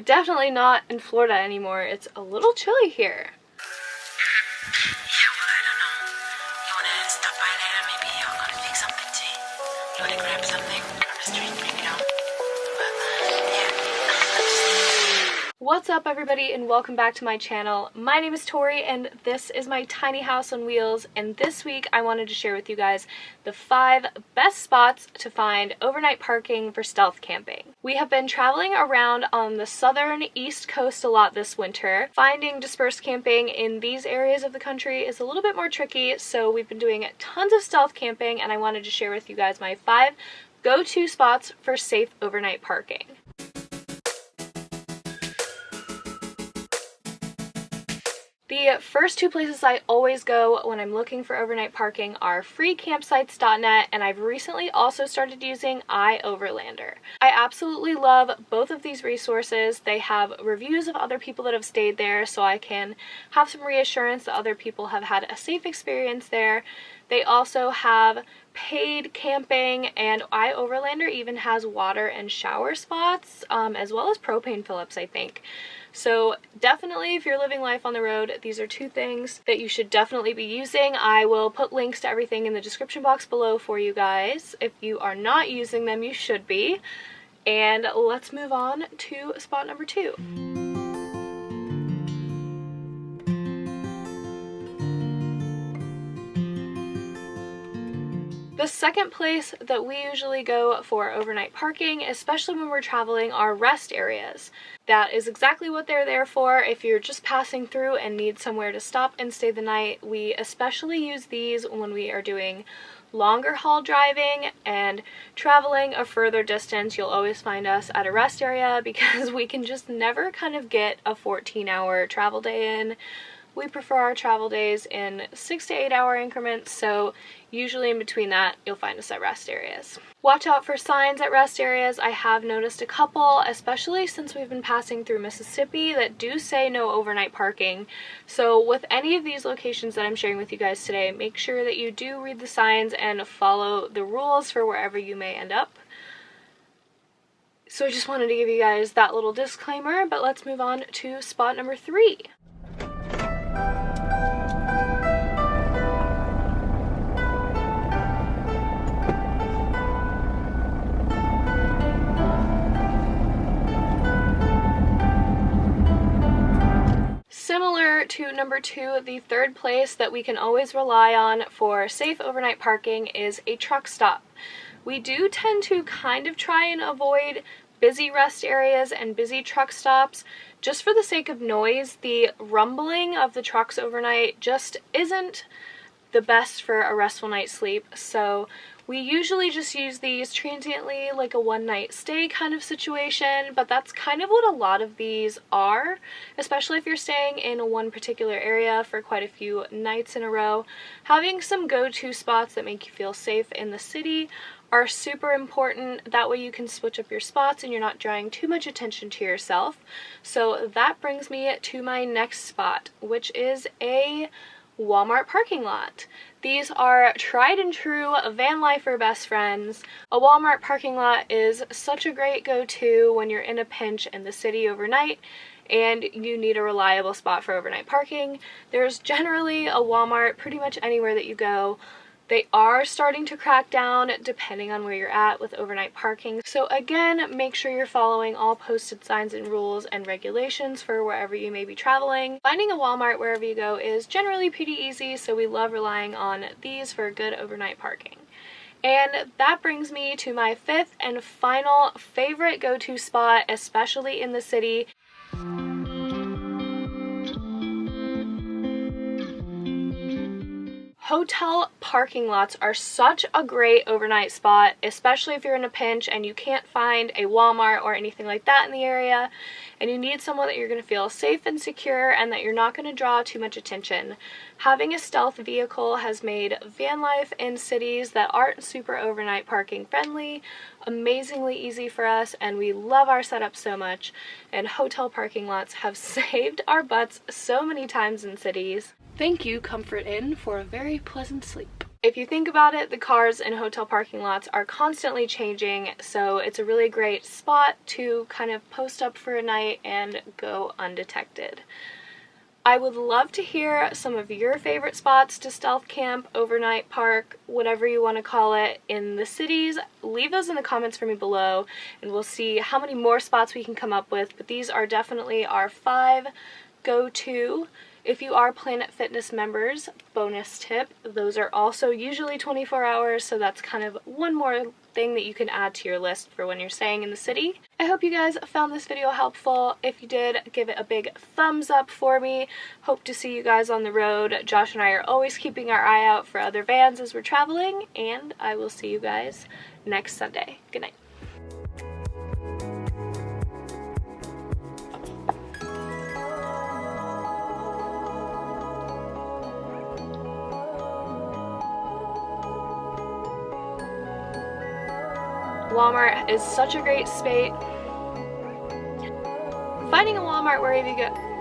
definitely not in Florida anymore. It's a little chilly here. What's up everybody and welcome back to my channel. My name is Tori and this is my tiny house on wheels, and this week I wanted to share with you guys the 5 best spots to find overnight parking for stealth camping. We have been traveling around on the southern east coast a lot this winter. Finding dispersed camping in these areas of the country is a little bit more tricky, so we've been doing tons of stealth camping and I wanted to share with you guys my 5 go-to spots for safe overnight parking. The first 2 places I always go when I'm looking for overnight parking are freecampsites.net, and I've recently also started using iOverlander. I absolutely love both of these resources. They have reviews of other people that have stayed there, so I can have some reassurance that other people have had a safe experience there. They also have paid camping, and iOverlander even has water and shower spots, as well as propane fill-ups, I think. So definitely, if you're living life on the road, these are 2 things that you should definitely be using. I will put links to everything in the description box below for you guys. If you are not using them, you should be. And let's move on to spot number 2. The second place that we usually go for overnight parking, especially when we're traveling, are rest areas. That is exactly what they're there for. If you're just passing through and need somewhere to stop and stay the night, we especially use these when we are doing longer haul driving and traveling a further distance. You'll always find us at a rest area because we can just never kind of get a 14-hour travel day in. We prefer our travel days in 6 to 8 hour increments, so usually in between that, you'll find us at rest areas. Watch out for signs at rest areas. I have noticed a couple, especially since we've been passing through Mississippi, that do say no overnight parking. So with any of these locations that I'm sharing with you guys today, make sure that you do read the signs and follow the rules for wherever you may end up. So I just wanted to give you guys that little disclaimer, but let's move on to spot number 3. Similar to number 2, the third place that we can always rely on for safe overnight parking is a truck stop. We do tend to kind of try and avoid busy rest areas and busy truck stops just for the sake of noise. The rumbling of the trucks overnight just isn't the best for a restful night's sleep, so we usually just use these transiently, like a one-night stay kind of situation, but that's kind of what a lot of these are, especially if you're staying in one particular area for quite a few nights in a row. Having some go-to spots that make you feel safe in the city are super important. That way you can switch up your spots and you're not drawing too much attention to yourself. So that brings me to my next spot, which is a Walmart parking lot. These are tried and true van lifer best friends. A Walmart parking lot is such a great go-to when you're in a pinch in the city overnight and you need a reliable spot for overnight parking. There's generally a Walmart pretty much anywhere that you go. They are starting to crack down depending on where you're at with overnight parking. So again, make sure you're following all posted signs and rules and regulations for wherever you may be traveling. Finding a Walmart wherever you go is generally pretty easy, so we love relying on these for good overnight parking. And that brings me to my 5th and final favorite go-to spot, especially in the city. Hotel parking lots are such a great overnight spot, especially if you're in a pinch and you can't find a Walmart or anything like that in the area, and you need somewhere that you're going to feel safe and secure and that you're not going to draw too much attention. Having a stealth vehicle has made van life in cities that aren't super overnight parking friendly amazingly easy for us, and we love our setup so much, and hotel parking lots have saved our butts so many times in cities. Thank you, Comfort Inn, for a very pleasant sleep. If you think about it, the cars in hotel parking lots are constantly changing, so it's a really great spot to kind of post up for a night and go undetected. I would love to hear some of your favorite spots to stealth camp, overnight park, whatever you want to call it, in the cities. Leave those in the comments for me below, and we'll see how many more spots we can come up with, but these are definitely our 5 go-to. If you are Planet Fitness members, bonus tip, those are also usually 24 hours, so that's kind of one more thing that you can add to your list for when you're staying in the city. I hope you guys found this video helpful. If you did, give it a big thumbs up for me. Hope to see you guys on the road. Josh and I are always keeping our eye out for other vans as we're traveling, and I will see you guys next Sunday. Good night. Walmart is such a great space. Finding a Walmart wherever you go.